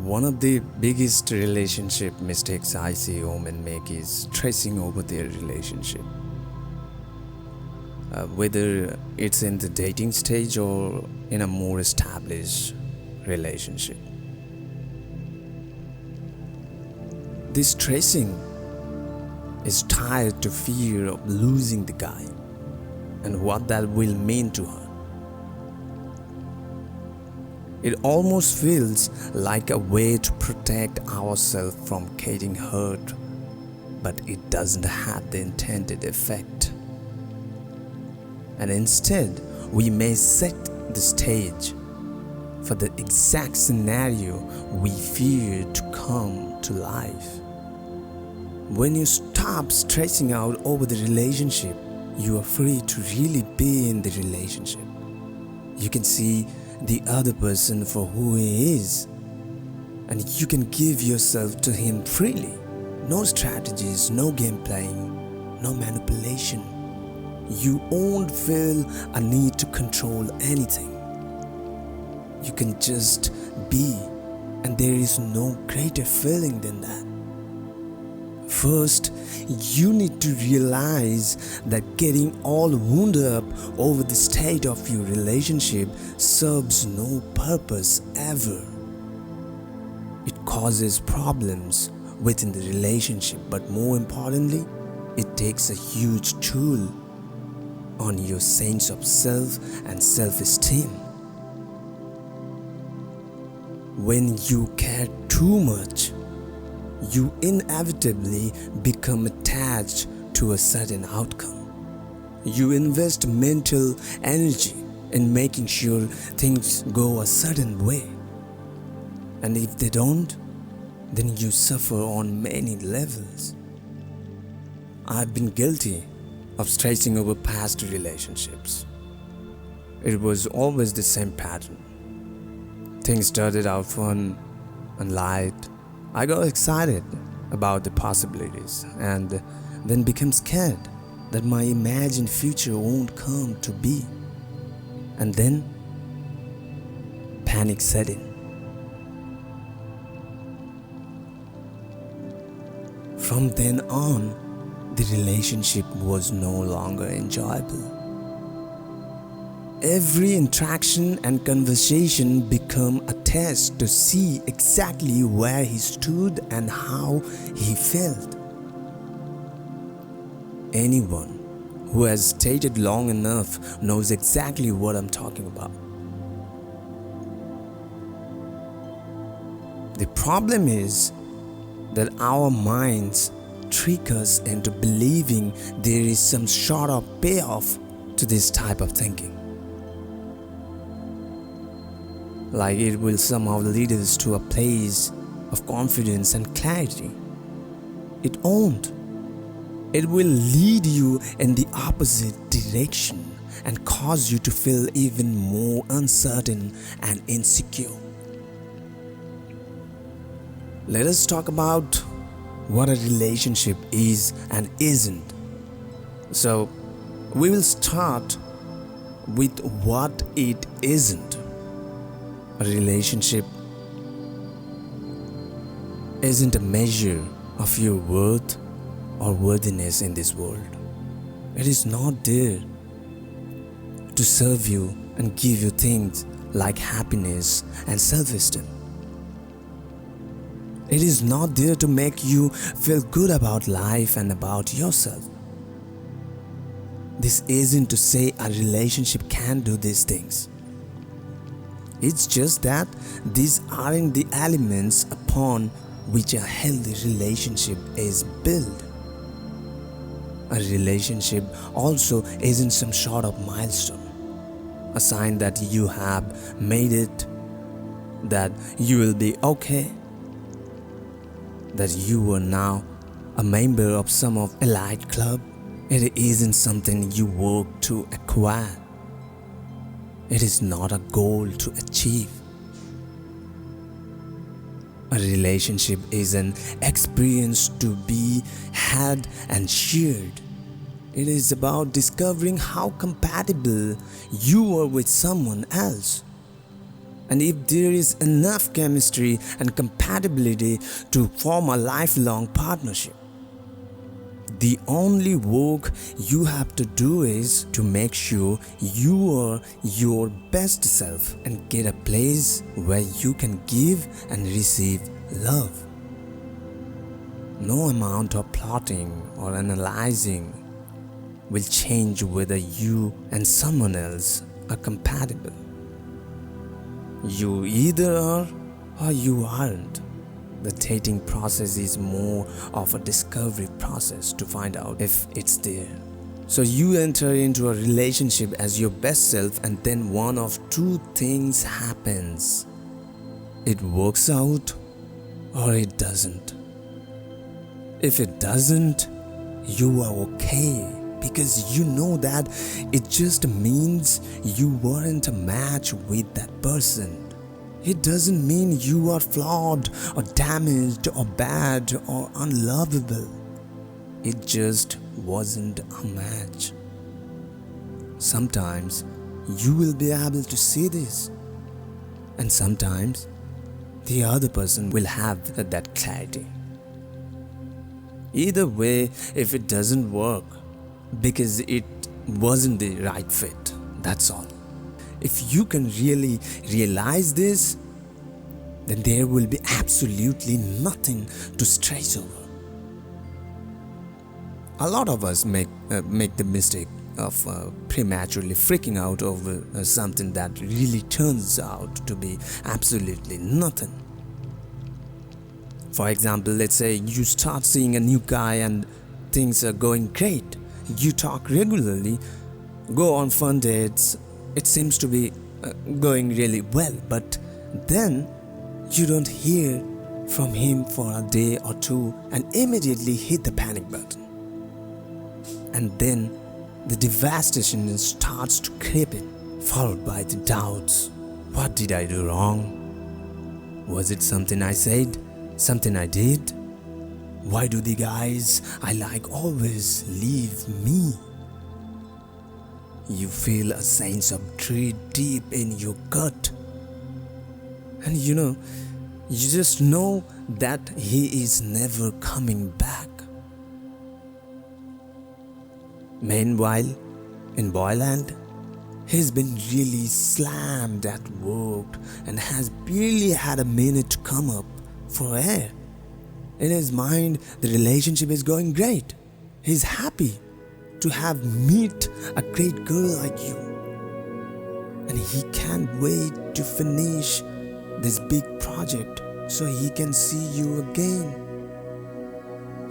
One of the biggest relationship mistakes I see women make is stressing over their relationship. Whether it's in the dating stage or in a more established relationship. This stressing is tied to fear of losing the guy and what that will mean to her. It almost feels like a way to protect ourselves from getting hurt, but it doesn't have the intended effect. And instead, we may set the stage for the exact scenario we fear to come to life. When you stop stressing out over the relationship, you are free to really be in the relationship. You can see the other person for who he is, and you can give yourself to him freely. No strategies, no game playing, no manipulation. You won't feel a need to control anything. You can just be, and there is no greater feeling than that. First, you need to realize that getting all wound up over the state of your relationship serves no purpose ever. It causes problems within the relationship, but more importantly, it takes a huge toll on your sense of self and self-esteem. When you care too much, you inevitably become attached to a certain outcome. You invest mental energy in making sure things go a certain way. And if they don't, then you suffer on many levels. I've been guilty of stressing over past relationships. It was always the same pattern. Things started out fun and light. I got excited about the possibilities and then became scared that my imagined future won't come to be. And then panic set in. From then on, the relationship was no longer enjoyable. Every interaction and conversation became a test to see exactly where he stood and how he felt. Anyone who has dated long enough knows exactly what I'm talking about. The problem is that our minds trick us into believing there is some sort of payoff to this type of thinking. Like it will somehow lead us to a place of confidence and clarity. It won't. It will lead you in the opposite direction and cause you to feel even more uncertain and insecure. Let us talk about what a relationship is and isn't. So, we will start with what it isn't. A relationship isn't a measure of your worth or worthiness in this world. It is not there to serve you and give you things like happiness and self-esteem. It is not there to make you feel good about life and about yourself. This isn't to say a relationship can do these things. It's just that these aren't the elements upon which a healthy relationship is built. A relationship also isn't some sort of milestone, a sign that you have made it, that you will be okay, that you are now a member of some of elite club. It isn't something you work to acquire. It is not a goal to achieve. A relationship is an experience to be had and shared. It is about discovering how compatible you are with someone else. And if there is enough chemistry and compatibility to form a lifelong partnership, the only work you have to do is to make sure you are your best self and get a place where you can give and receive love. No amount of plotting or analyzing will change whether you and someone else are compatible. You either are or you aren't. The dating process is more of a discovery process to find out if it's there. So you enter into a relationship as your best self, and then one of two things happens. It works out or it doesn't. If it doesn't, you are okay, because you know that it just means you weren't a match with that person. It doesn't mean you are flawed or damaged or bad or unlovable. It just wasn't a match. Sometimes you will be able to see this, and sometimes the other person will have that clarity. Either way, if it doesn't work, because it wasn't the right fit, that's all. If you can really realize this, then there will be absolutely nothing to stress over. A lot of us make the mistake of prematurely freaking out over something that really turns out to be absolutely nothing. For example, let's say you start seeing a new guy and things are going great. You talk regularly, go on fun dates. It seems to be going really well, but then you don't hear from him for a day or two and immediately hit the panic button. And then the devastation starts to creep in, followed by the doubts. What did I do wrong? Was it something I said? Something I did? Why do the guys I like always leave me? You feel a sense of dread deep in your gut. And you just know that he is never coming back. Meanwhile, in Boyland, he's been really slammed at work and has barely had a minute to come up for air. In his mind, the relationship is going great. He's happy to have met a great girl like you. And he can't wait to finish this big project so he can see you again.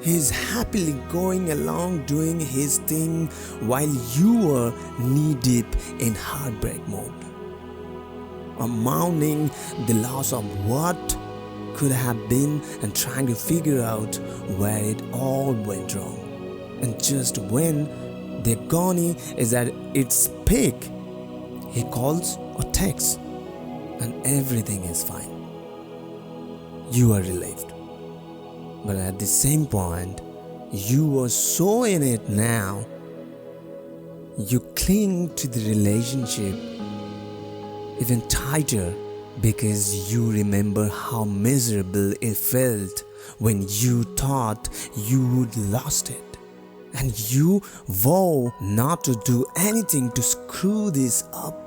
He's happily going along doing his thing while you are knee-deep in heartbreak mode, or mourning the loss of what could have been and trying to figure out where it all went wrong. And just when the agony is at its peak, he calls or texts and everything is fine. You are relieved. But at the same point, you are so in it now, you cling to the relationship even tighter because you remember how miserable it felt when you thought you would lost it. And you vow not to do anything to screw this up.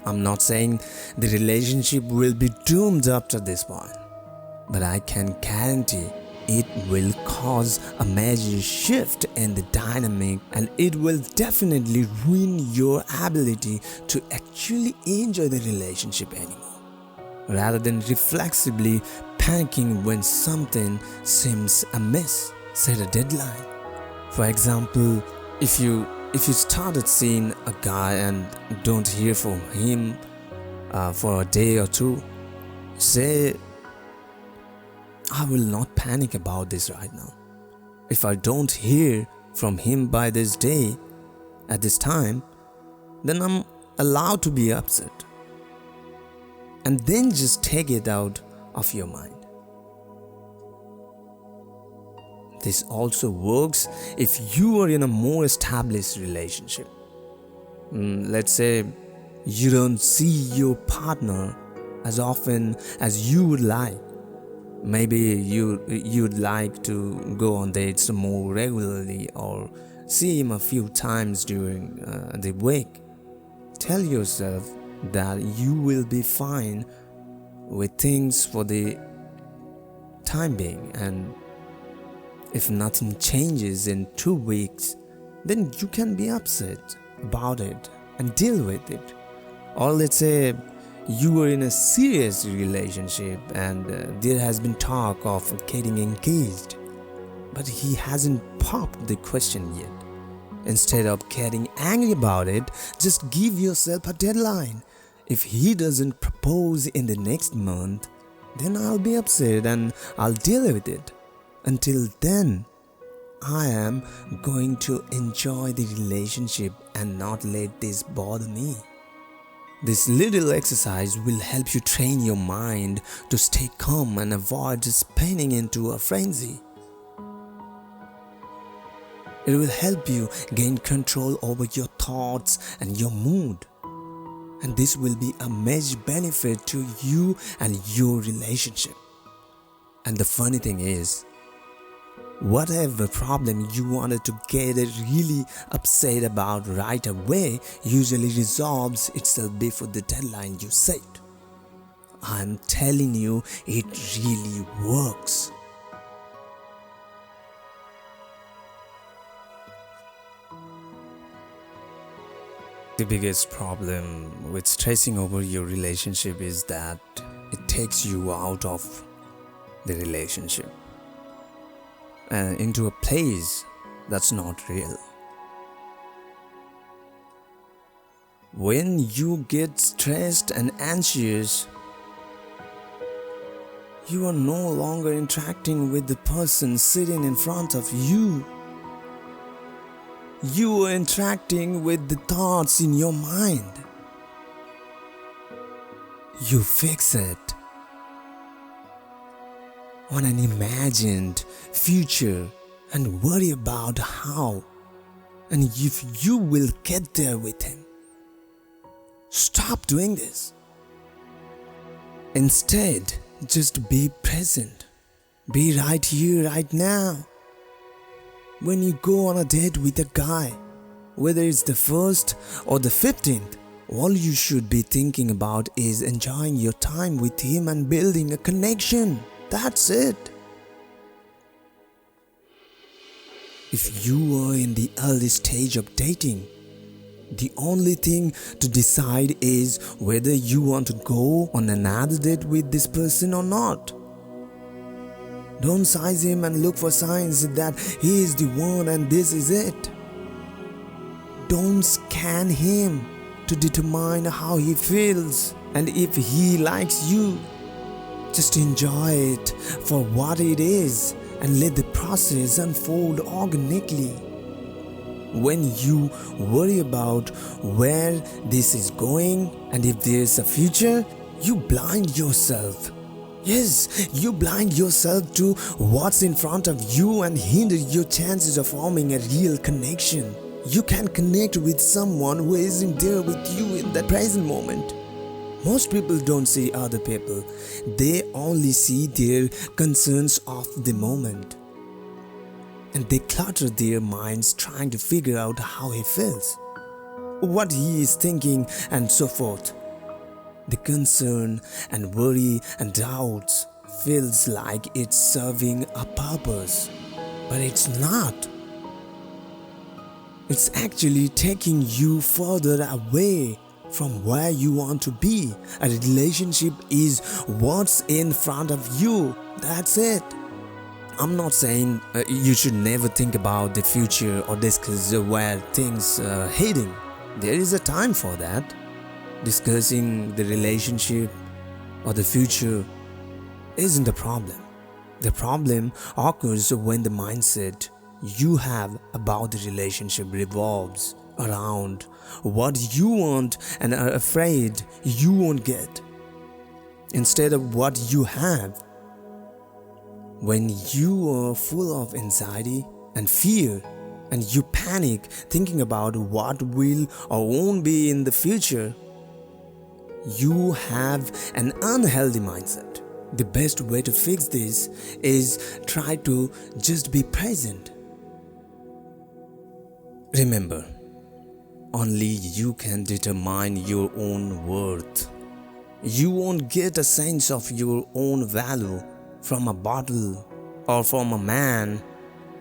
I'm not saying the relationship will be doomed after this point, but I can guarantee it will cause a major shift in the dynamic, and it will definitely ruin your ability to actually enjoy the relationship anymore. Rather than reflexively panicking when something seems amiss, set a deadline. For example, if you started seeing a guy and don't hear from him for a day or two, say, I will not panic about this right now. If I don't hear from him by this day, at this time, then I'm allowed to be upset. And then just take it out of your mind. This also works if you are in a more established relationship. Let's say You don't see your partner as often as you would like. Maybe you'd like to go on dates more regularly or see him a few times during the week. Tell yourself that you will be fine with things for the time being, and if nothing changes in 2 weeks, then you can be upset about it and deal with it. Or let's say you were in a serious relationship and there has been talk of getting engaged, but he hasn't popped the question yet. Instead of getting angry about it, just give yourself a deadline. If he doesn't propose in the next month, then I'll be upset and I'll deal with it. Until then, I am going to enjoy the relationship and not let this bother me. This little exercise will help you train your mind to stay calm and avoid spinning into a frenzy. It will help you gain control over your thoughts and your mood. And this will be a major benefit to you and your relationship. And the funny thing is, whatever problem you wanted to get really upset about right away usually resolves itself before the deadline you set. I'm telling you, it really works. The biggest problem with stressing over your relationship is that it takes you out of the relationship and into a place that's not real. When you get stressed and anxious, you are no longer interacting with the person sitting in front of you. You are interacting with the thoughts in your mind. You fix it on an imagined future and worry about how and if you will get there with him. Stop doing this. Instead, just be present. Be right here, right now. When you go on a date with a guy, whether it's the 1st or the 15th, all you should be thinking about is enjoying your time with him and building a connection. That's it. If you are in the early stage of dating, the only thing to decide is whether you want to go on another date with this person or not. Don't size him and look for signs that he is the one and this is it. Don't scan him to determine how he feels and if he likes you. Just enjoy it for what it is and let the process unfold organically. When you worry about where this is going and if there's a future, you blind yourself. Yes, you blind yourself to what's in front of you and hinder your chances of forming a real connection. You can connect with someone who isn't there with you in the present moment. Most people don't see other people. They only see their concerns of the moment. And they clutter their minds trying to figure out how he feels, what he is thinking, and so forth. The concern and worry and doubts feels like it's serving a purpose, but it's not. It's actually taking you further away from where you want to be. A relationship is what's in front of you. That's it. I'm not saying you should never think about the future or discuss where things are heading. There is a time for that. Discussing the relationship or the future isn't the problem. The problem occurs when the mindset you have about the relationship revolves around what you want and are afraid you won't get, instead of what you have. When you are full of anxiety and fear and you panic thinking about what will or won't be in the future, You have an unhealthy mindset. The best way to fix this is try to just be present. Remember, only you can determine your own worth. You won't get a sense of your own value from a bottle or from a man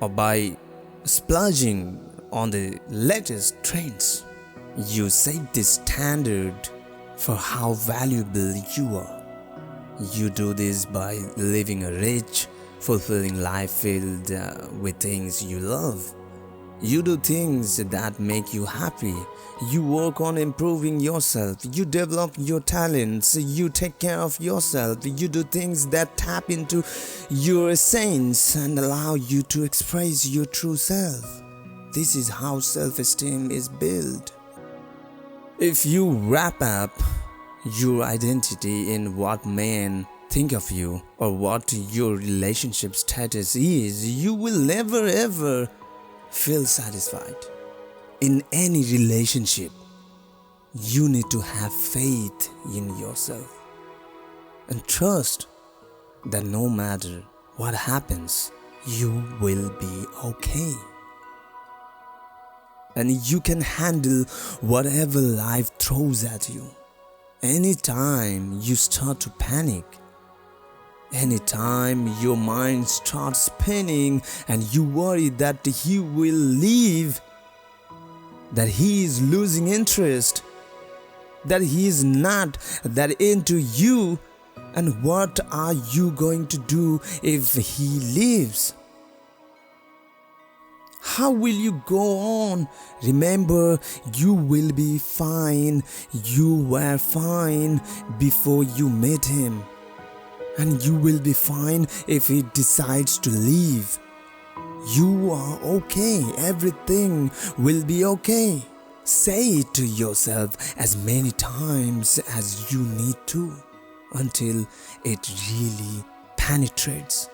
or by splurging on the latest trends. You set the standard for how valuable you are. You do this by living a rich, fulfilling life filled with things you love. You do things that make you happy. You work on improving yourself. You develop your talents. You take care of yourself. You do things that tap into your essence and allow you to express your true self. This is how self-esteem is built. If you wrap up your identity in what men think of you or what your relationship status is, you will never ever feel satisfied. In any relationship, you need to have faith in yourself and trust that no matter what happens, you will be okay. And you can handle whatever life throws at you. Anytime you start to panic, anytime your mind starts spinning and you worry that he will leave, that he is losing interest, that he is not that into you, and what are you going to do if he leaves? How will you go on? Remember, you will be fine. You were fine before you met him. And you will be fine if he decides to leave. You are okay. Everything will be okay. Say it to yourself as many times as you need to until it really penetrates.